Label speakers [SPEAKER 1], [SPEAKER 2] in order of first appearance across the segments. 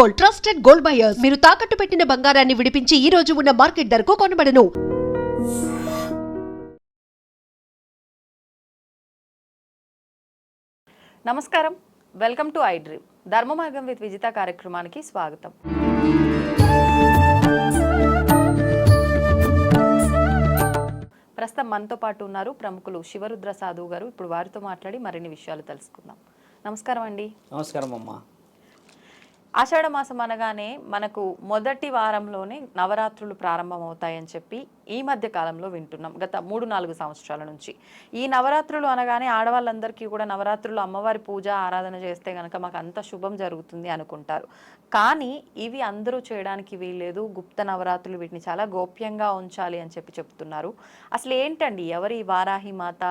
[SPEAKER 1] Gold, trusted gold buyers. మీరు తాకట్టు పెట్టిన బంగారాన్ని విడిపించి ఈ రోజు ఉన్న మార్కెట్ ధరకు కొనబడను.
[SPEAKER 2] నమస్కారం, వెల్కమ్ టు ఐ డ్రీమ్. ధర్మ మార్గం విత్ విజిత కార్యక్రమానికి స్వాగతం. ప్రస్తుతం మనతో పాటు ఉన్నారు ప్రముఖులు శివరుద్ర సాధువు గారు. ఇప్పుడు వారితో మాట్లాడి మరిన్ని విషయాలు తెలుసుకుందాం. నమస్కారం అండి.
[SPEAKER 3] నమస్కారం అమ్మా.
[SPEAKER 2] ఆషాఢ మాసం అనగానే మనకు మొదటి వారంలోనే నవరాత్రులు ప్రారంభమవుతాయని చెప్పి ఈ మధ్య కాలంలో వింటున్నాం, గత 3-4 సంవత్సరాల నుంచి. ఈ నవరాత్రులు అనగానే ఆడవాళ్ళందరికీ కూడా నవరాత్రులు అమ్మవారి పూజ ఆరాధన చేస్తే కనుక మాకు అంత శుభం జరుగుతుంది అనుకుంటారు. కానీ ఇవి అందరూ చేయడానికి వీల్లేదు, గుప్త నవరాత్రులు, వీటిని చాలా గోప్యంగా ఉంచాలి అని చెప్పి చెప్తున్నారు. అసలు ఏంటండి ఎవరి వారాహి మాత,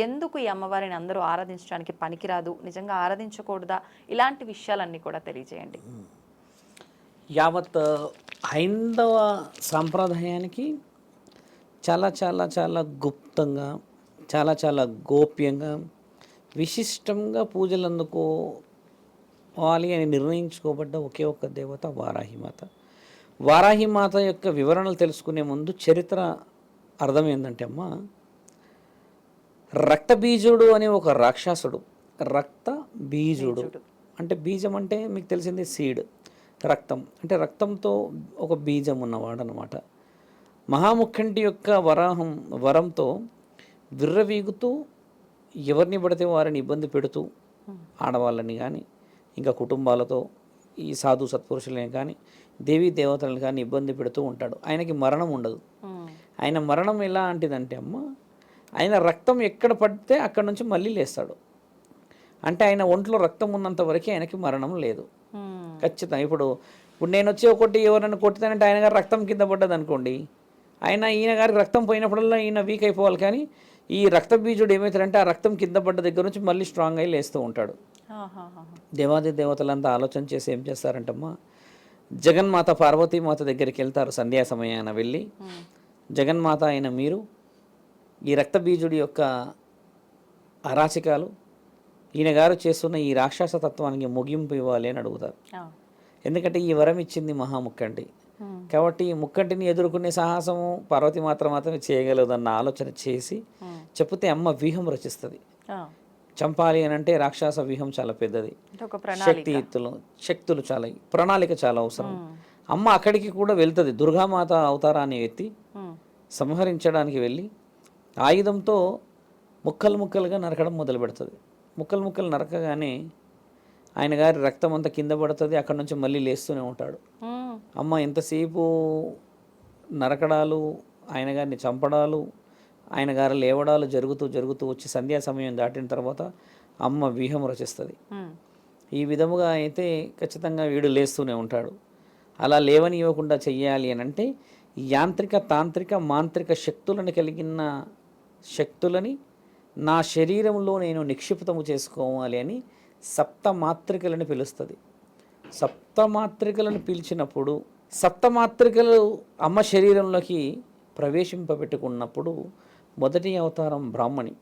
[SPEAKER 2] ఎందుకు ఈ అమ్మవారిని అందరూ ఆరాధించడానికి పనికిరాదు, నిజంగా ఆరాధించకూడదా, ఇలాంటి విషయాలన్నీ కూడా తెలియజేయండి.
[SPEAKER 3] యావత్ హైందవ సాంప్రదాయానికి చాలా చాలా చాలా గుప్తంగా, చాలా చాలా గోప్యంగా, విశిష్టంగా పూజలు అందుకోవాలి అని నిర్ణయించుకోబడ్డ ఒకే ఒక్క దేవత వారాహిమాత. వారాహిమాత యొక్క వివరణలు తెలుసుకునే ముందు చరిత్ర అర్థం ఏంటంటే అమ్మ, రక్తబీజుడు అనే ఒక రాక్షసుడు. రక్త బీజుడు అంటే బీజం అంటే మీకు తెలిసింది సీడ్, రక్తం అంటే రక్తంతో ఒక బీజం ఉన్నవాడు అనమాట. మహాముఖంటి యొక్క వరంతో విర్రవీగుతూ ఎవరిని పడితే వారిని ఇబ్బంది పెడుతూ, ఆడవాళ్ళని కానీ ఇంకా కుటుంబాలతో ఈ సాధు సత్పురుషులని కానీ దేవీ దేవతలను కానీ ఇబ్బంది పెడుతూ ఉంటాడు. ఆయనకి మరణం ఉండదు. ఆయన మరణం ఎలాంటిదంటే అమ్మ, ఆయన రక్తం ఎక్కడ పడితే అక్కడ నుంచి మళ్ళీ లేస్తాడు. అంటే ఆయన ఒంట్లో రక్తం ఉన్నంత వరకు ఆయనకి మరణం లేదు ఖచ్చితంగా. ఇప్పుడు నేను వచ్చి ఒకటి ఎవరైనా కొట్టితానంటే ఆయన గారు రక్తం కింద పడ్డది అనుకోండి, ఈయన గారికి రక్తం పోయినప్పుడల్లా ఈయన వీక్ అయిపోవాలి. కానీ ఈ రక్త బీజుడు ఏమవుతాడంటే ఆ రక్తం కింద పడ్డ దగ్గర నుంచి మళ్ళీ స్ట్రాంగ్ అయి లేస్తూ ఉంటాడు. దేవాది దేవతలంతా ఆలోచన చేసి ఏం చేస్తారంటమ్మా, జగన్మాత పార్వతీమాత దగ్గరికి వెళ్తారు. సంధ్యా సమయాన వెళ్ళి, జగన్మాత అయిన మీరు ఈ రక్త బీజుడి యొక్క అరాచకాలు, ఈయన గారు చేస్తున్న ఈ రాక్షస తత్వానికి ముగింపు ఇవ్వాలి అని అడుగుతారు. ఎందుకంటే ఈ వరం ఇచ్చింది మహాముక్కంటి కాబట్టి ఈ ముక్కంటిని ఎదుర్కొనే సాహసము పార్వతి మాత్రమే చేయగలదన్న ఆలోచన చేసి చెప్తే అమ్మ వ్యూహం రచిస్తుంది. చంపాలి అని అంటే రాక్షస వ్యూహం చాలా పెద్దది, శక్తులు చాలా, ప్రణాళిక చాలా అవసరం. అమ్మ అక్కడికి కూడా వెళ్తుంది. దుర్గామాత అవతారాన్ని ఎత్తి సంహరించడానికి వెళ్ళి ఆయుధంతో ముక్కలుగా నరకడం మొదలు పెడుతుంది. ముక్కలు నరకగానే ఆయన గారి రక్తం అంతా కింద పడుతుంది. అక్కడ నుంచి మళ్ళీ లేస్తూనే ఉంటాడు. అమ్మ ఎంతసేపు నరకడాలు, ఆయన గారిని చంపడాలు, ఆయన గారు లేవడాలు జరుగుతూ వచ్చి సంధ్యా సమయం దాటిన తర్వాత అమ్మ వ్యూహం రచిస్తుంది. ఈ విధముగా అయితే ఖచ్చితంగా వీడు లేస్తూనే ఉంటాడు. అలా లేవనివ్వకుండా చెయ్యాలి అని అంటే యాంత్రిక, తాంత్రిక, మాంత్రిక శక్తులను కలిగిన శక్తులని నా శరీరంలో నేను నిక్షిప్తము చేసుకోవాలి అని సప్తమాత్రికలను పిలుస్తుంది. సప్తమాత్రికలను పిలిచినప్పుడు, సప్తమాత్రికలు అమ్మ శరీరంలోకి ప్రవేశింపబెట్టుకున్నప్పుడు మొదటి అవతారం బ్రాహ్మణి,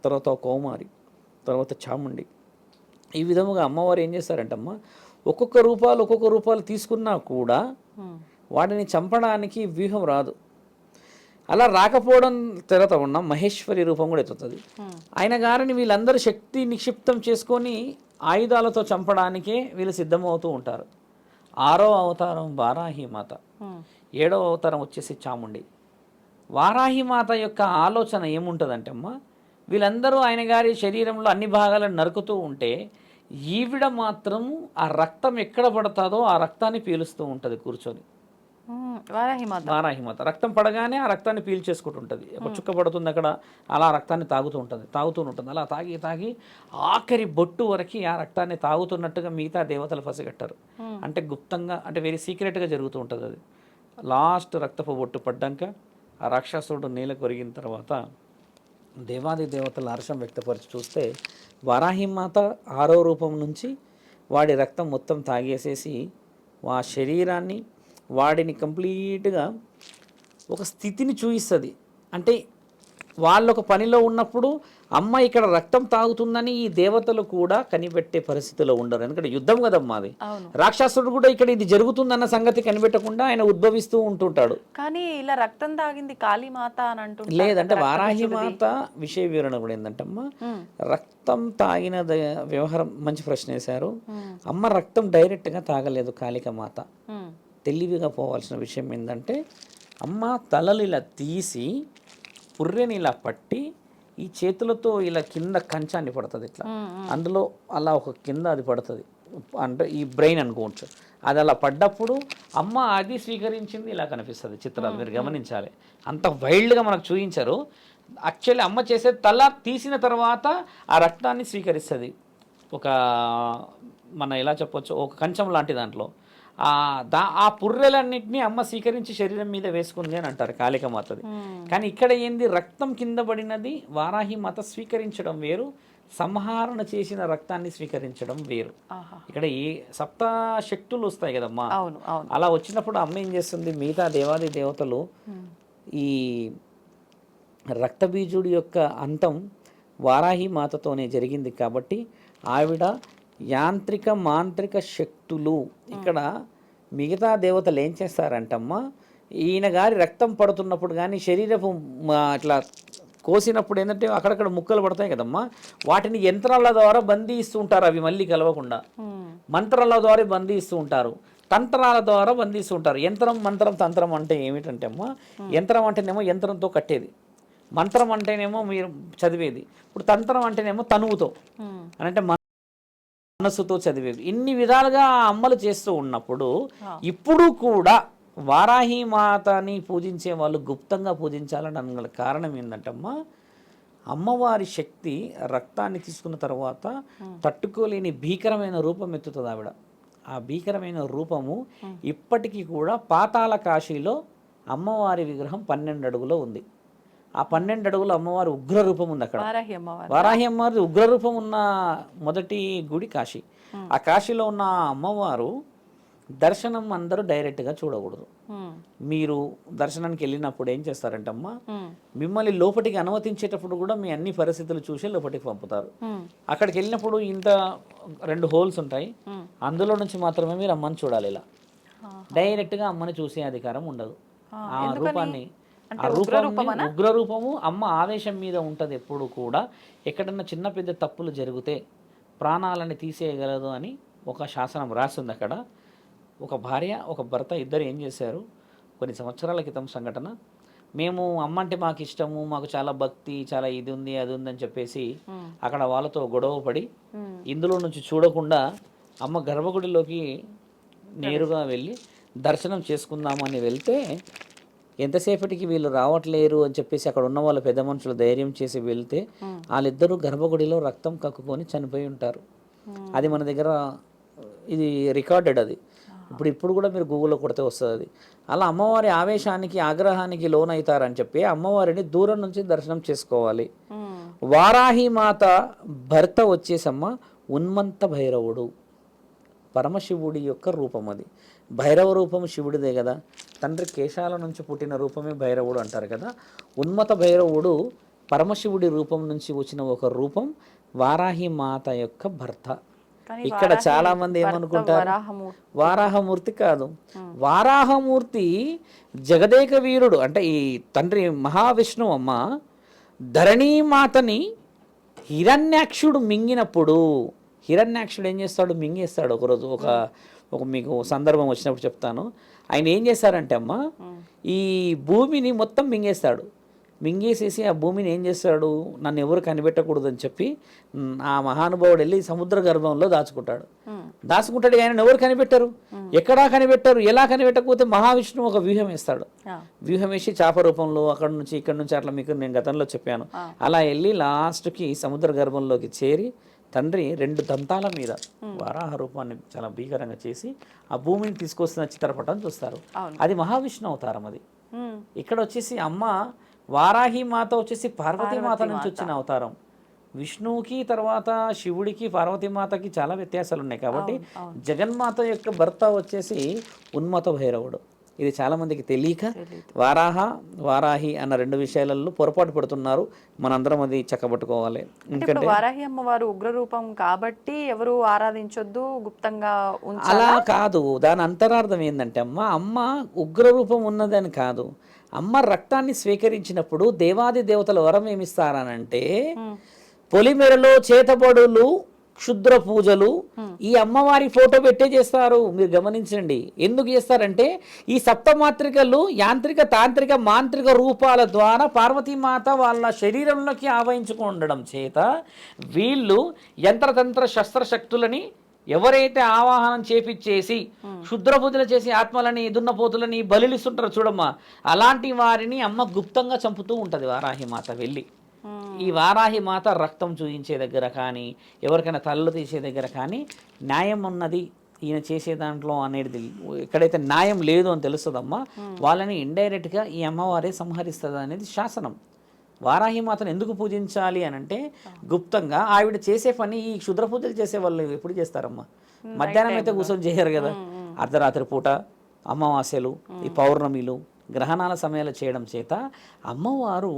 [SPEAKER 3] తర్వాత కౌమారి, తర్వాత చాముండి. ఈ విధముగా అమ్మవారు ఏం చేస్తారంటమ్మా, ఒక్కొక్క రూపాలు తీసుకున్నా కూడా వాటిని చంపడానికి వ్యూహం రాదు. అలా రాకపోవడం తర్వాత ఉన్న మహేశ్వరి రూపం కూడా ఎత్తుతుంది. ఆయన గారిని వీళ్ళందరూ శక్తి నిక్షిప్తం చేసుకొని ఆయుధాలతో చంపడానికే వీళ్ళు సిద్ధమవుతూ ఉంటారు. 6వ అవతారం వారాహిమాత, 7వ అవతారం వచ్చేసి చాముండి. వారాహిమాత యొక్క ఆలోచన ఏముంటుందంటే అమ్మ, వీళ్ళందరూ ఆయన గారి శరీరంలో అన్ని భాగాలను నరుకుతూ ఉంటే ఈవిడ మాత్రము ఆ రక్తం ఎక్కడ పడుతుందో ఆ రక్తాన్ని పీలుస్తూ ఉంటుంది కూర్చొని. వారాహిమాత రక్తం పడగానే ఆ రక్తాన్ని పీల్చేసుకుంటుంటుంది. ఒక చుక్క పడుతుంది అక్కడ, అలా రక్తాన్ని తాగుతూ ఉంటుంది. అలా తాగి ఆఖరి బొట్టు వరకు ఆ రక్తాన్ని తాగుతున్నట్టుగా మిగతా దేవతలు పసిగట్టారు. అంటే గుప్తంగా, అంటే వెరీ సీక్రెట్గా జరుగుతూ ఉంటుంది అది. లాస్ట్ రక్తపు బొట్టు పడ్డాక ఆ రాక్షసుడు నేల కొరిగిన తర్వాత దేవాది దేవతల హర్షం వ్యక్తపరిచి చూస్తే వారాహిమాత 6వ రూపం నుంచి వాడి రక్తం మొత్తం తాగేసేసి ఆ శరీరాన్ని, వాడిని కంప్లీట్గా ఒక స్థితిని చూపిస్తుంది. అంటే వాళ్ళు ఒక పనిలో ఉన్నప్పుడు అమ్మ ఇక్కడ రక్తం తాగుతుందని ఈ దేవతలు కూడా కనిపెట్టే పరిస్థితిలో ఉండరు. ఎందుకంటే యుద్ధం కదమ్మా అది. రాక్షసుడు కూడా ఇక్కడ ఇది జరుగుతుందన్న సంగతి కనిపెట్టకుండా ఆయన ఉద్భవిస్తూ ఉంటుంటాడు.
[SPEAKER 2] కానీ ఇలా రక్తం తాగింది కాళీమాత అని అంటుంటారు.
[SPEAKER 3] లేదంటే వారాహి మాత విషయ వివరణ కూడా ఏంటంటమ్మా, రక్తం తాగిన వ్యవహారం మంచి ప్రశ్న వేశారు. అమ్మ రక్తం డైరెక్ట్గా తాగలేదు కాళిక మాత. తెలివిగా పోవాల్సిన విషయం ఏంటంటే, అమ్మ తలలు ఇలా తీసి పుర్రెని ఇలా పట్టి ఈ చేతులతో ఇలా కింద కంచాన్ని పడుతుంది ఇట్లా, అందులో అలా ఒక కింద అది పడుతుంది, అంటే ఈ బ్రెయిన్ అనుకోవచ్చు. అది అలా పడ్డప్పుడు అమ్మ అది స్వీకరించింది ఇలా కనిపిస్తుంది చిత్రాలు. మీరు గమనించాలి, అంత వైల్డ్గా మనకు చూపించారు. యాక్చువల్లీ అమ్మ చేసే తల తీసిన తర్వాత ఆ రక్తాన్ని స్వీకరిస్తుంది. ఒక మన ఎలా చెప్పొచ్చు, ఒక కంచం లాంటి దాంట్లో ఆ పుర్రెలన్నింటినీ అమ్మ స్వీకరించి శరీరం మీద వేసుకుంది అని అంటారు కాళిక మాతది. కానీ ఇక్కడ ఏంది, రక్తం కింద పడినది వారాహి మాత స్వీకరించడం వేరు, సంహరణ చేసిన రక్తాన్ని స్వీకరించడం వేరు. ఇక్కడ ఈ సప్త శక్తులు వస్తాయి కదమ్మా, అలా వచ్చినప్పుడు అమ్మ ఏం చేస్తుంది, మిగతా దేవాది దేవతలు ఈ రక్తబీజుడి యొక్క అంతం వారాహి మాతతోనే జరిగింది కాబట్టి ఆవిడ యాంత్రిక మాంత్రిక శక్తులు. ఇక్కడ మిగతా దేవతలు ఏం చేస్తారంటమ్మా, ఈయన గారి రక్తం పడుతున్నప్పుడు కానీ శరీరపు అట్లా కోసినప్పుడు ఏంటంటే అక్కడక్కడ ముక్కలు పడతాయి కదమ్మా, వాటిని యంత్రాల ద్వారా బంధిస్తూ ఉంటారు, అవి మళ్ళీ కలవకుండా. మంత్రాల ద్వారా బంధిస్తూ ఉంటారు, తంత్రాల ద్వారా బంధిస్తూ ఉంటారు. యంత్రం మంత్రం తంత్రం అంటే ఏమిటంటే అమ్మా, యంత్రం అంటేనేమో యంత్రంతో కట్టేది, మంత్రం అంటేనేమో మీరు చదివేది, ఇప్పుడు తంత్రం అంటేనేమో తనువుతో అంటే మనస్సుతో చదివేది. ఇన్ని విధాలుగా అమ్మలు చేస్తూ ఉన్నప్పుడు ఇప్పుడు కూడా వారాహి మాతని పూజించే వాళ్ళు గుప్తంగా పూజించాలని అన్న కారణం ఏంటంటమ్మా, అమ్మవారి శక్తి రక్తాన్ని తీసుకున్న తర్వాత తట్టుకోలేని భీకరమైన రూపం ఎత్తుతుంది ఆవిడ. ఆ భీకరమైన రూపము ఇప్పటికీ కూడా పాతాళ కాశీలో అమ్మవారి విగ్రహం 12 అడుగులో ఉంది. ఆ 12 అడుగుల అమ్మవారి ఉగ్ర రూపం ఉంది అక్కడ. వారాహి అమ్మవారి ఉగ్ర రూపం ఉన్న మొదటి గుడి కాశీ. ఆ కాశీలో ఉన్న అమ్మవారు దర్శనం అందరూ డైరెక్ట్గా చూడకూడదు. మీరు దర్శనానికి వెళ్ళినప్పుడు ఏం చేస్తారంటమ్మా, మిమ్మల్ని లోపలికి అనుమతించేటప్పుడు కూడా మీ అన్ని పరిస్థితులు చూసి లోపలికి పంపుతారు. అక్కడికి వెళ్ళినప్పుడు ఇంత 2 హోల్స్ ఉంటాయి, అందులో నుంచి మాత్రమే మీరు అమ్మని చూడాలి. ఇలా డైరెక్ట్గా అమ్మని చూసే అధికారం ఉండదు. ఆ రూపాన్ని, ఆ రూపాన్ని ఉగ్ర రూపము అమ్మ ఆవేశం మీద ఉంటుంది ఎప్పుడు కూడా. ఎక్కడన్నా చిన్న పెద్ద తప్పులు జరిగితే ప్రాణాలని తీసేయగలదు అని ఒక శాసనం రాస్తుంది అక్కడ. ఒక భార్య ఒక భర్త ఇద్దరు ఏం చేశారు, కొన్ని సంవత్సరాల క్రితం సంఘటన, మేము అమ్మ అంటే మాకు ఇష్టము, మాకు చాలా భక్తి, చాలా ఇది ఉంది అది ఉందని చెప్పేసి అక్కడ వాళ్ళతో గొడవ పడి ఇందులో నుంచి చూడకుండా అమ్మ గర్భగుడిలోకి నేరుగా వెళ్ళి దర్శనం చేసుకుందామని వెళ్తే ఎంతసేపటికి వీళ్ళు రావట్లేరు అని చెప్పేసి అక్కడ ఉన్న వాళ్ళ పెద్ద మనుషులు ధైర్యం చేసి వెళ్తే వాళ్ళిద్దరూ గర్భగుడిలో రక్తం కక్కుకొని చనిపోయి ఉంటారు. అది మన దగ్గర ఇది రికార్డెడ్. అది ఇప్పుడు కూడా మీరు గూగుల్లో కొడితే వస్తుంది అది. అలా అమ్మవారి ఆవేశానికి ఆగ్రహానికి లోనవుతారని చెప్పి అమ్మవారిని దూరం నుంచి దర్శనం చేసుకోవాలి. వారాహి మాత భర్త వచ్చేసమ్మ ఉన్మంత భైరవుడు, పరమశివుడి యొక్క రూపం. అది భైరవ రూపం శివుడిదే కదా, తండ్రి కేశాల నుంచి పుట్టిన రూపమే భైరవుడు అంటారు కదా. ఉన్మత భైరవుడు పరమశివుడి రూపం నుంచి వచ్చిన ఒక రూపం వారాహి మాత యొక్క భర్త. ఇక్కడ చాలా మంది ఏమనుకుంటారు, వారాహమూర్తి కాదు, వారాహమూర్తి జగదేక వీరుడు అంటే ఈ తండ్రి మహావిష్ణువు. అమ్మ ధరణీమాతని హిరణ్యాక్షుడు మింగినప్పుడు, హిరణ్యాక్షుడు ఏం చేస్తాడు, మింగేస్తాడు. ఒకరోజు ఒక మీకు సందర్భం వచ్చినప్పుడు చెప్తాను. ఆయన ఏం చేస్తారంటే అమ్మ ఈ భూమిని మొత్తం మింగేస్తాడు. మింగేసేసి ఆ భూమిని ఏం చేస్తాడు, నన్ను ఎవరు కనిపెట్టకూడదని చెప్పి ఆ మహానుభావుడు వెళ్ళి సముద్ర గర్భంలో దాచుకుంటాడు. ఆయన ఎవరు కనిపెట్టారు, ఎక్కడా కనిపెట్టారు. ఎలా కనిపెట్టకపోతే మహావిష్ణువు ఒక వ్యూహం వేస్తాడు. వ్యూహం వేసి చేప రూపంలో అక్కడ నుంచి ఇక్కడ నుంచి అట్లా మీకు నేను గతంలో చెప్పాను. అలా వెళ్ళి లాస్ట్కి సముద్ర గర్భంలోకి చేరి తండ్రి 2 దంతాల మీద వారాహ రూపాన్ని చాలా భీకరంగా చేసి ఆ భూమిని తీసుకొస్తున్న చిత్రపటం చూస్తారు. అది మహావిష్ణు అవతారం. అది ఇక్కడ వచ్చేసి అమ్మ వారాహి మాత వచ్చేసి పార్వతీమాత నుంచి వచ్చిన అవతారం. విష్ణువుకి తర్వాత శివుడికి పార్వతీమాతకి చాలా వ్యత్యాసాలు ఉన్నాయి. కాబట్టి జగన్మాత యొక్క భర్త వచ్చేసి ఉన్మత భైరవుడు. ఇది చాలామందికి తెలియక వారాహి అన్న రెండు విషయాలలో పొరపాటు పడుతున్నారు. మనందరం అది చక్కబట్టుకోవాలి.
[SPEAKER 2] ఇప్పుడు వారాహి అమ్మవారు ఉగ్రరూపం కాబట్టి ఎవరు ఆరాధించొద్దు, గుప్తంగా
[SPEAKER 3] అలా కాదు. దాని అంతరార్థం ఏంటంటే అమ్మ ఉగ్రరూపం ఉన్నదని కాదు. అమ్మ రక్తాన్ని స్వీకరించినప్పుడు దేవాది దేవతల వరం ఏమిస్తారనంటే పొలిమేరలో చేతబడులు, క్షుద్ర పూజలు ఈ అమ్మవారి ఫోటో పెట్టే చేస్తారు. మీరు గమనించండి. ఎందుకు చేస్తారంటే ఈ సప్తమాత్రికలు యాంత్రిక, తాంత్రిక, మాంత్రిక రూపాల ద్వారా పార్వతీమాత వాళ్ళ శరీరంలోకి ఆవహించుకుండడం చేత వీళ్ళు యంత్రతంత్ర శస్త్రశక్తులని ఎవరైతే ఆవాహనం చేపిచ్చేసి క్షుద్ర పూజలు చేసి ఆత్మలని, దున్నపోతులని బలిస్తుంటారో చూడమ్మా, అలాంటి వారిని అమ్మ గుప్తంగా చంపుతూ ఉంటుంది వారాహి మాత వెళ్ళి. ఈ వారాహి మాత రక్తం చూయించే దగ్గర కానీ, ఎవరికైనా తలలు తీసే దగ్గర కానీ న్యాయం ఉన్నది ఈయన చేసే దాంట్లో అనేది ఎక్కడైతే న్యాయం లేదు అని తెలుస్తుందమ్మా, వాళ్ళని ఇండైరెక్ట్గా ఈ అమ్మవారే సంహరిస్తుంది అనేది శాసనం. వారాహి మాతను ఎందుకు పూజించాలి అని అంటే గుప్తంగా ఆవిడ చేసే పని ఈ క్షుద్ర పూజలు చేసే వాళ్ళు ఎప్పుడు చేస్తారమ్మా? మధ్యాహ్నం అయితే కూర్చొని చేయరు కదా. అర్ధరాత్రి పూట, అమావాస్యలు, ఈ పౌర్ణమిలు, గ్రహణాల సమయాలు చేయడం చేత అమ్మవారు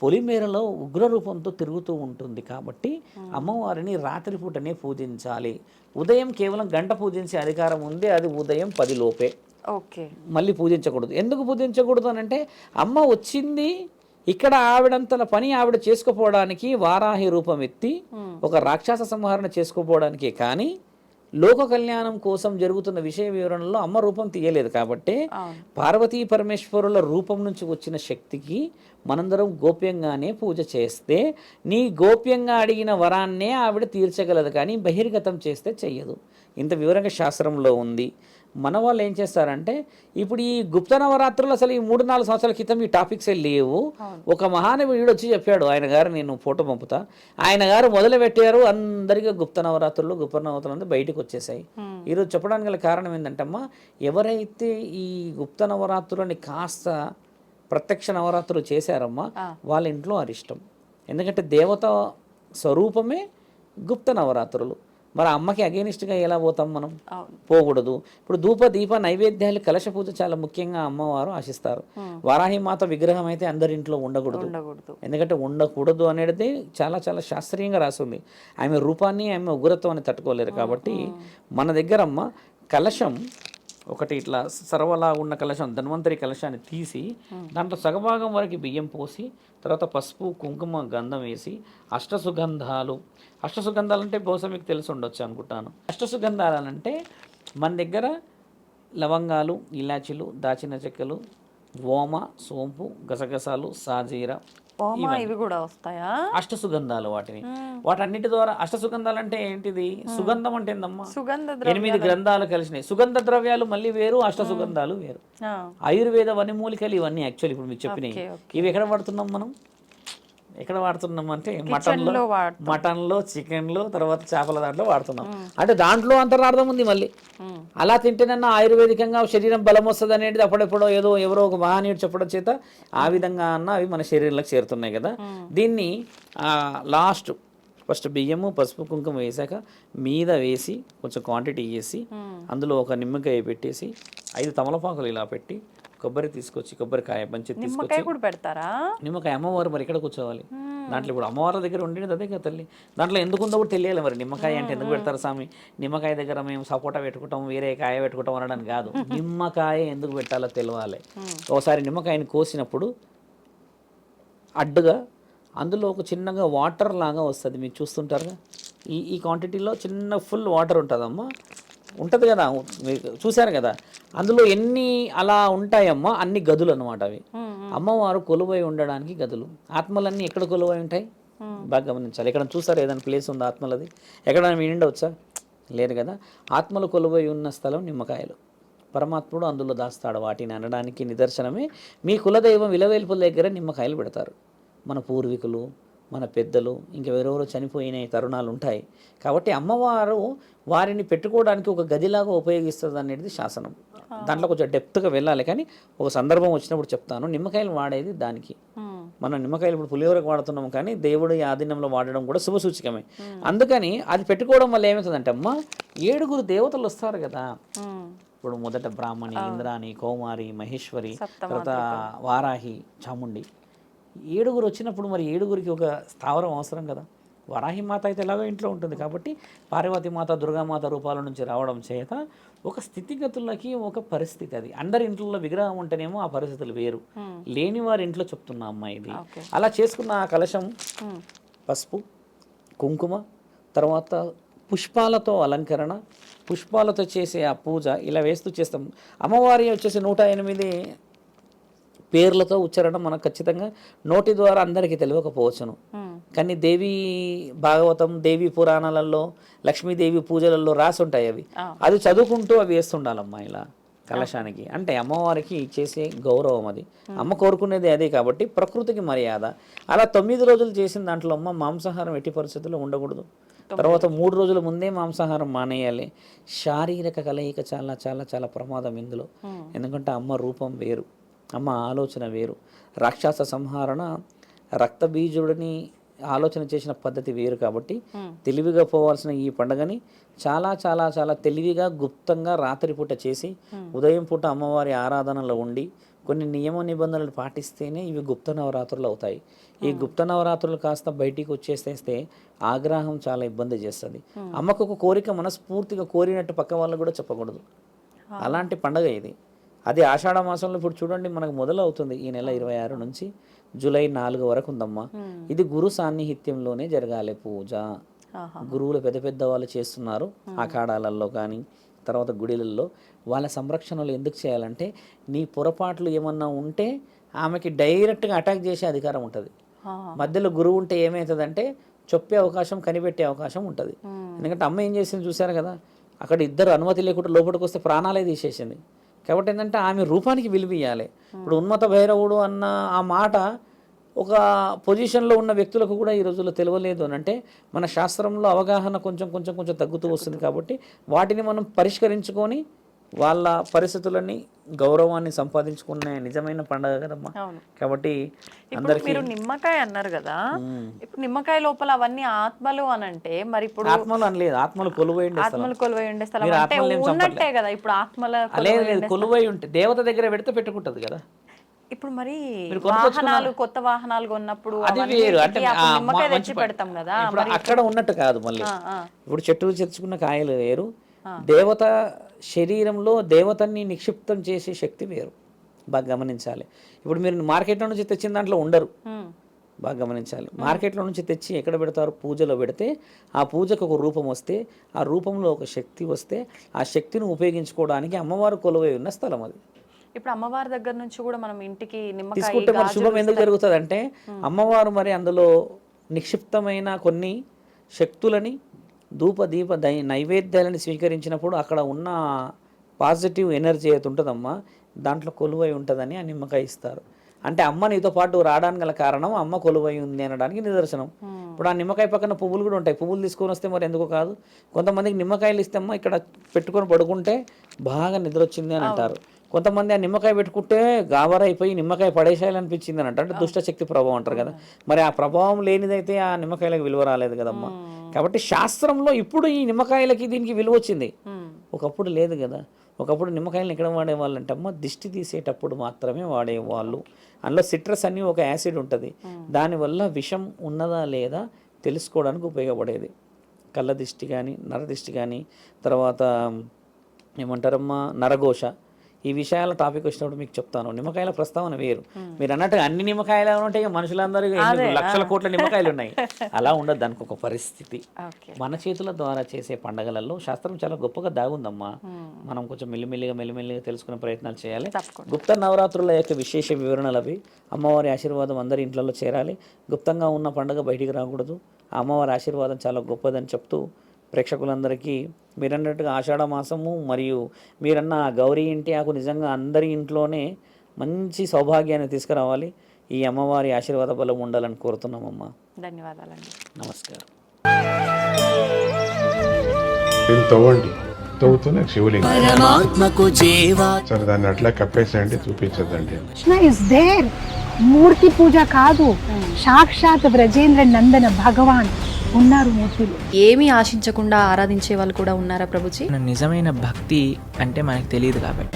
[SPEAKER 3] పొలిమేరలో ఉగ్రరూపంతో తిరుగుతూ ఉంటుంది. కాబట్టి అమ్మవారిని రాత్రిపూటనే పూజించాలి. ఉదయం కేవలం గంట పూజించే అధికారం ఉంది, అది ఉదయం 10 లోపే.
[SPEAKER 2] ఓకే,
[SPEAKER 3] మళ్ళీ పూజించకూడదు. ఎందుకు పూజించకూడదు అని అంటే అమ్మ వచ్చింది ఇక్కడ ఆవిడంతల పని ఆవిడ చేసుకోపోవడానికి, వారాహి రూపం ఎత్తి ఒక రాక్షస సంహరణ చేసుకోపోవడానికే కానీ లోక కళ్యాణం కోసం జరుగుతున్న విషయ వివరణలో అమ్మ రూపం తీయలేదు. కాబట్టి పార్వతీ పరమేశ్వరుల రూపం నుంచి వచ్చిన శక్తికి మనందరం గోప్యంగానే పూజ చేస్తే నీ గోప్యంగా అడిగిన వరాన్నే ఆవిడ తీర్చగలదు, కానీ బహిర్గతం చేస్తే చెయ్యదు. ఇంత వివరంగా శాస్త్రంలో ఉంది. మన వాళ్ళు ఏం చేస్తారంటే ఇప్పుడు ఈ గుప్త నవరాత్రులు అసలు ఈ 3-4 సంవత్సరాల క్రితం ఈ టాపిక్సే లేవు. ఒక మహానవుడు వచ్చి చెప్పాడు, ఆయన గారు నేను ఫోటో పంపుతా, ఆయన గారు మొదలు పెట్టారు, అందరికీ గుప్త నవరాత్రులు బయటకు వచ్చేసాయి. ఈరోజు చెప్పడానికి గల కారణం ఏంటంటమ్మా, ఎవరైతే ఈ గుప్త నవరాత్రులని కాస్త ప్రత్యక్ష నవరాత్రులు చేశారమ్మా వాళ్ళ ఇంట్లో అరిష్టం. ఎందుకంటే దేవత స్వరూపమే గుప్త నవరాత్రులు. మరి అమ్మకి అగేనిస్ట్గా ఎలా పోతాం మనం? పోకూడదు. ఇప్పుడు ధూప దీప నైవేద్యాలు, కలశ పూజ చాలా ముఖ్యంగా అమ్మవారు ఆశిస్తారు. వారాహి మాత విగ్రహం అయితే అందరింట్లో ఉండకూడదు. ఎందుకంటే ఉండకూడదు అనేది చాలా చాలా శాస్త్రీయంగా రాసింది. ఆమె రూపాన్ని, ఆమె ఉగ్రత్వాన్ని తట్టుకోలేరు. కాబట్టి మన దగ్గర అమ్మ కలశం ఒకటి ఇట్లా సర్వలా ఉన్న కలశం, ధన్వంతరి కలశాన్ని తీసి దాంట్లో సగభాగం వరకు బియ్యం పోసి తర్వాత పసుపు, కుంకుమ, గంధం వేసి అష్టసుగంధాలు అంటే బహుశా మీకు తెలిసి ఉండొచ్చు అనుకుంటాను. అష్టసుగంధాలు అంటే మన దగ్గర లవంగాలు, ఇలాచీలు, దాచిన చెక్కలు, ఓమ, సోంపు, గసగసాలు, సాజీర,
[SPEAKER 2] ఇవి కూడా వస్తాయా?
[SPEAKER 3] అష్టసుగంధాలు. వాటన్నిటి ద్వారా అష్టసుగంధాలు అంటే ఏంటిది? సుగంధం అంటే ఏందమ్మా? 8 గ్రంథాలు కలిసినాయి. సుగంధ ద్రవ్యాలు మళ్ళీ వేరు, అష్టసుగంధాలు వేరు. ఆయుర్వేద వనమూలికలు ఇవన్నీ యాక్చువల్లీ ఇప్పుడు మీకు చెప్పినాయి. ఇవి ఎక్కడ వాడుతున్నాం మనం? ఎక్కడ వాడుతున్నాం అంటే మటన్లో, చికెన్లో, తర్వాత చేపల దాంట్లో వాడుతున్నాం. అంటే దాంట్లో అంతరార్థం ఉంది. మళ్ళీ అలా తింటేనన్నా ఆయుర్వేదికంగా శరీరం బలం వస్తుంది అనేది అప్పుడెప్పుడో ఎవరో ఒక మహానీయుడు చెప్పడం చేత ఆ విధంగా అన్న అవి మన శరీరంలోకి చేరుతున్నాయి కదా. దీన్ని ఫస్ట్ బియ్యము, పసుపు, కుంకుమ వేసాక మీద వేసి కొంచెం క్వాంటిటీ వేసి అందులో ఒక నిమ్మకాయ పెట్టేసి 5 తమలపాకులు ఇలా పెట్టి కొబ్బరి తీసుకొచ్చి, కొబ్బరికాయ మంచి తీసుకొచ్చి
[SPEAKER 2] పెడతారా?
[SPEAKER 3] నిమ్మకాయ అమ్మవారు మరి ఎక్కడ కూర్చోవాలి? దాంట్లో ఇప్పుడు అమ్మవారి దగ్గర ఉండేది అదే కదా తల్లి. దాంట్లో ఎందుకుందో కూడా తెలియాలి. మరి నిమ్మకాయ అంటే ఎందుకు పెడతారు స్వామి? నిమ్మకాయ దగ్గర మేము సపోటా పెట్టుకుంటాం, వేరే కాయ పెట్టుకుంటాం అనడానికి కాదు. నిమ్మకాయ ఎందుకు పెట్టాలో తెలియాలి. ఒకసారి నిమ్మకాయని కోసినప్పుడు అడ్డుగా అందులో ఒక చిన్నగా వాటర్ లాగా వస్తుంది, మీరు చూస్తుంటారుగా. ఈ క్వాంటిటీలో చిన్న ఫుల్ వాటర్ ఉంటుందమ్మా, ఉంటుంది కదా, మీరు చూశారు కదా. అందులో ఎన్ని అలా ఉంటాయమ్మా, అన్ని గదులు అనమాట అవి. అమ్మవారు కొలువై ఉండడానికి గదులు. ఆత్మలన్నీ ఎక్కడ కొలువై ఉంటాయి బాగా గమనించాలి. ఎక్కడ చూసారు ఏదైనా ప్లేస్ ఉందా ఆత్మలది? ఎక్కడైనా వినిండవచ్చా? లేదు కదా. ఆత్మలు కొలువై ఉన్న స్థలం నిమ్మకాయలు. పరమాత్ముడు అందులో దాస్తాడు. వాటిని అనడానికి నిదర్శనమే మీ కులదైవం విలవేల్పుల దగ్గర నిమ్మకాయలు పెడతారు. మన పూర్వీకులు, మన పెద్దలు, ఇంకెవరెవరో చనిపోయిన తరుణాలు ఉంటాయి. కాబట్టి అమ్మవారు వారిని పెట్టుకోవడానికి ఒక గదిలాగా ఉపయోగిస్తుంది అనేది శాసనం. దాంట్లో కొంచెం డెప్త్గా వెళ్ళాలి, కానీ ఒక సందర్భం వచ్చినప్పుడు చెప్తాను. నిమ్మకాయలు వాడేది దానికి. మనం నిమ్మకాయలు ఇప్పుడు పులిహోరకు వాడుతున్నాం, కానీ దేవుడు ఆధీనంలో వాడడం కూడా శుభసూచకమే. అందుకని అది పెట్టుకోవడం వల్ల ఏమవుతుందంటే అమ్మ 7 దేవతలు వస్తారు కదా. ఇప్పుడు మొదట బ్రాహ్మణి, ఇంద్రాణి, కౌమారి, మహేశ్వరి, తర్వాత వారాహి, చాముండి, 7 వచ్చినప్పుడు మరి 7కి ఒక స్థావరం అవసరం కదా. వరాహి మాత అయితే ఎలాగో ఇంట్లో ఉంటుంది కాబట్టి పార్వతి మాత, దుర్గామాత రూపాల నుంచి రావడం చేత ఒక స్థితిగతులకి ఒక పరిస్థితి. అది అందరి ఇంట్లో విగ్రహం ఉంటేనేమో ఆ పరిస్థితులు వేరు, లేని వారి ఇంట్లో చెప్తున్నా అమ్మా ఇది. అలా చేసుకున్న ఆ కలశం పసుపు, కుంకుమ, తర్వాత పుష్పాలతో అలంకరణ, పుష్పాలతో చేసే ఆ పూజ ఇలా వేస్తూ చేస్తాం. అమ్మవారి వచ్చేసి 108 పేర్లతో ఉచ్చారణ మనకు ఖచ్చితంగా నోటి ద్వారా అందరికీ తెలియకపోవచ్చును. కానీ దేవి భాగవతం, దేవి పురాణాలలో, లక్ష్మీదేవి పూజలలో రాసి ఉంటాయి. అది చదువుకుంటూ అవి వేస్తుండాలమ్మా ఇలా కలశానికి. అంటే అమ్మవారికి చేసే గౌరవం అది. అమ్మ కోరుకునేది అదే కాబట్టి ప్రకృతికి మర్యాద. అలా 9 రోజులు చేసిన దాంట్లో అమ్మ మాంసాహారం ఎట్టి పరిస్థితుల్లో ఉండకూడదు. తర్వాత 3 రోజుల ముందే మాంసాహారం మానేయాలి. శారీరక కలయిక చాలా చాలా చాలా ప్రమాదం ఇందులో. ఎందుకంటే అమ్మ రూపం వేరు, అమ్మ ఆలోచన వేరు. రాక్షస సంహరణ రక్తబీజుడిని ఆలోచన చేసిన పద్ధతి వేరు కాబట్టి తెలివిగా పోవాల్సిన ఈ పండుగని చాలా చాలా చాలా తెలివిగా గుప్తంగా రాత్రిపూట చేసి ఉదయం పూట అమ్మవారి ఆరాధనలో ఉండి కొన్ని నియమ నిబంధనలు పాటిస్తేనే ఇవి గుప్త నవరాత్రులు అవుతాయి. ఈ గుప్త నవరాత్రులు కాస్త బయటికి వచ్చేసేస్తే ఆగ్రహం చాలా ఇబ్బంది చేస్తుంది. అమ్మకు ఒక కోరిక మనస్ఫూర్తిగా కోరినట్టు పక్క వాళ్ళు కూడా చెప్పకూడదు. అలాంటి పండుగ ఇది. అది ఆషాఢ మాసంలో ఇప్పుడు చూడండి మనకు మొదలవుతుంది. ఈ నెల 26 నుంచి జూలై 4 వరకు ఉందమ్మా. ఇది గురు సాన్నిహిత్యంలోనే జరగాలి పూజ. గురువులు పెద్ద పెద్ద వాళ్ళు చేస్తున్నారు అఖాడాలలో కానీ తర్వాత గుడిలలో. వాళ్ళ సంరక్షణలు ఎందుకు చేయాలంటే నీ పొరపాట్లు ఏమన్నా ఉంటే ఆమెకి డైరెక్ట్గా అటాక్ చేసే అధికారం ఉంటుంది. మధ్యలో గురువు ఉంటే ఏమవుతుందంటే చెప్పే అవకాశం, కనిపెట్టే అవకాశం ఉంటుంది. ఎందుకంటే అమ్మ ఏం చేసింది చూశారు కదా, అక్కడ ఇద్దరు అనుమతి లేకుండా లోపలికి వస్తే ప్రాణాలే తీసేసింది. కాబట్టి ఏంటంటే ఆమె రూపానికి విలువ ఇవ్వాలి. ఇప్పుడు ఉన్మత భైరవుడు అన్న ఆ మాట ఒక పొజిషన్లో ఉన్న వ్యక్తులకు కూడా ఈ రోజుల్లో తెలియలేదు అని అంటే మన శాస్త్రంలో అవగాహన కొంచెం కొంచెం కొంచెం తగ్గుతూ వస్తుంది. కాబట్టి వాటిని మనం పరిష్కరించుకొని వాళ్ళ పరిస్థితులని, గౌరవాన్ని సంపాదించుకునే నిజమైన పండుగ కదమ్మా. కాబట్టి అందరికీ
[SPEAKER 2] మీరు నిమ్మకాయ అన్నారు కదా, ఇప్పుడు నిమ్మకాయ లోపల అవన్నీ ఆత్మలు అని అంటే మరి ఇప్పుడు
[SPEAKER 3] ఆత్మలు అనలేదు, ఆత్మలు కొలువై ఉండే
[SPEAKER 2] స్థలం అంటే ఉన్నట్టే కదా. ఇప్పుడు ఆత్మల
[SPEAKER 3] లేదు, కొలువై ఉంటే దేవత దగ్గర పెడితే పెట్టుకుంటది కదా.
[SPEAKER 2] ఇప్పుడు మరి వాహనాలు, కొత్త వాహనాలు కొన్నప్పుడు
[SPEAKER 3] అది వేరు. అంటే
[SPEAKER 2] నిమ్మకాయ తెచ్చి పెడతాం కదా,
[SPEAKER 3] అక్కడ ఉన్నట్టు కాదు. మళ్ళీ ఇప్పుడు చెట్టులు చెరుచుకున్న కాయలు వేరు, దేవత శరీరంలో దేవతని నిక్షిప్తం చేసే శక్తి వేరు. బాగా గమనించాలి. ఇప్పుడు మీరు మార్కెట్లో నుంచి తెచ్చిన దాంట్లో ఉండరు, బాగా గమనించాలి. మార్కెట్లో నుంచి తెచ్చి ఎక్కడ పెడతారు? పూజలో పెడితే ఆ పూజకు ఒక రూపం వస్తే, ఆ రూపంలో ఒక శక్తి వస్తే, ఆ శక్తిని ఉపయోగించుకోవడానికి అమ్మవారు కొలువై ఉన్న స్థలం అది.
[SPEAKER 2] ఇప్పుడు అమ్మవారి దగ్గర నుంచి కూడా మనం ఇంటికి
[SPEAKER 3] తీసుకుంటే మరి శుభం ఎందుకు జరుగుతుంది అంటే అమ్మవారు మరి అందులో నిక్షిప్తమైన కొన్ని శక్తులని ధూప దీప నైవేద్యాలని స్వీకరించినప్పుడు అక్కడ ఉన్న పాజిటివ్ ఎనర్జీ అయితే ఉంటుందమ్మా దాంట్లో కొలువై ఉంటుందని ఆ నిమ్మకాయ ఇస్తారు. అంటే అమ్మ నీతో పాటు రావడానికి గల కారణం అమ్మ కొలువై ఉంది అనడానికి నిదర్శనం. ఇప్పుడు ఆ నిమ్మకాయ పక్కన పువ్వులు కూడా ఉంటాయి, పువ్వులు తీసుకొని వస్తే మరి ఎందుకు కాదు. కొంతమందికి నిమ్మకాయలు ఇస్తే అమ్మ ఇక్కడ పెట్టుకొని పడుకుంటే బాగా నిద్ర వచ్చింది అని అంటారు. కొంతమంది ఆ నిమ్మకాయ పెట్టుకుంటే గాబరైపోయి నిమ్మకాయ పడేసేయాలనిపించింది అని అంటే దుష్టశక్తి ప్రభావం అంటారు కదా. మరి ఆ ప్రభావం లేనిదైతే ఆ నిమ్మకాయలకు విలువ రాలేదు కదమ్మా. కాబట్టి శాస్త్రంలో ఇప్పుడు ఈ నిమ్మకాయలకి దీనికి విలువ వచ్చింది, ఒకప్పుడు లేదు కదా. ఒకప్పుడు నిమ్మకాయలను ఎక్కడ వాడేవాళ్ళు అంటే అమ్మ దిష్టి తీసేటప్పుడు మాత్రమే వాడేవాళ్ళు. అందులో సిట్రస్ అని ఒక యాసిడ్ ఉంటుంది, దానివల్ల విషం ఉన్నదా లేదా తెలుసుకోవడానికి ఉపయోగపడేది. కళ్ళ దిష్టి కానీ, నరదిష్టి కానీ, తర్వాత ఏమంటారమ్మా నరఘోష, ఈ విషయాల టాపిక్ వచ్చినప్పుడు మీకు చెప్తాను. నిమ్మకాయల ప్రస్తావన వేరు. మీరు అన్నట్టుగా అన్ని నిమ్మకాయలు ఉంటాయి, మనుషులందరూ లక్షల కోట్ల నిమ్మకాయలు ఉన్నాయి, అలా ఉండదు. దానికి ఒక పరిస్థితి. మన చేతుల ద్వారా చేసే పండగలలో శాస్త్రం చాలా గొప్పగా దాగుందమ్మా. మనం కొంచెం మెల్లిమెల్లిగా తెలుసుకునే ప్రయత్నాలు చేయాలి. గుప్త నవరాత్రుల యొక్క విశేష వివరణలు అవి. అమ్మవారి ఆశీర్వాదం అందరి ఇంట్లలో చేరాలి. గుప్తంగా ఉన్న పండుగ బయటికి రాకూడదు. అమ్మవారి ఆశీర్వాదం చాలా గొప్పదని చెప్తూ ప్రేక్షకులందరికీ మీరన్నట్టుగా ఆషాఢ మాసము మరియు మీరన్న గౌరీ ఇంటి ఆకు నిజంగా అందరి ఇంట్లోనే మంచి సౌభాగ్యాన్ని తీసుకురావాలి. ఈ అమ్మవారి ఆశీర్వాద బలం ఉండాలని కోరుతున్నామమ్మా.
[SPEAKER 2] ధన్యవాదాలండి.
[SPEAKER 3] నమస్కారం.
[SPEAKER 4] తవ్వుతూనే శివలింగం సరే దాన్ని అట్లా కప్పేసేయండి, చూపించదండి.
[SPEAKER 5] మూర్తి పూజ కాదు, సాక్షాత్ బ్రజేంద్ర నందన భగవాన్ ఉన్నారు మూర్తులు.
[SPEAKER 2] ఏమీ ఆశించకుండా ఆరాధించే వాళ్ళు కూడా ఉన్నారా ప్రభుజీ?
[SPEAKER 6] నిజమైన భక్తి అంటే మనకు తెలియదు కాబట్టి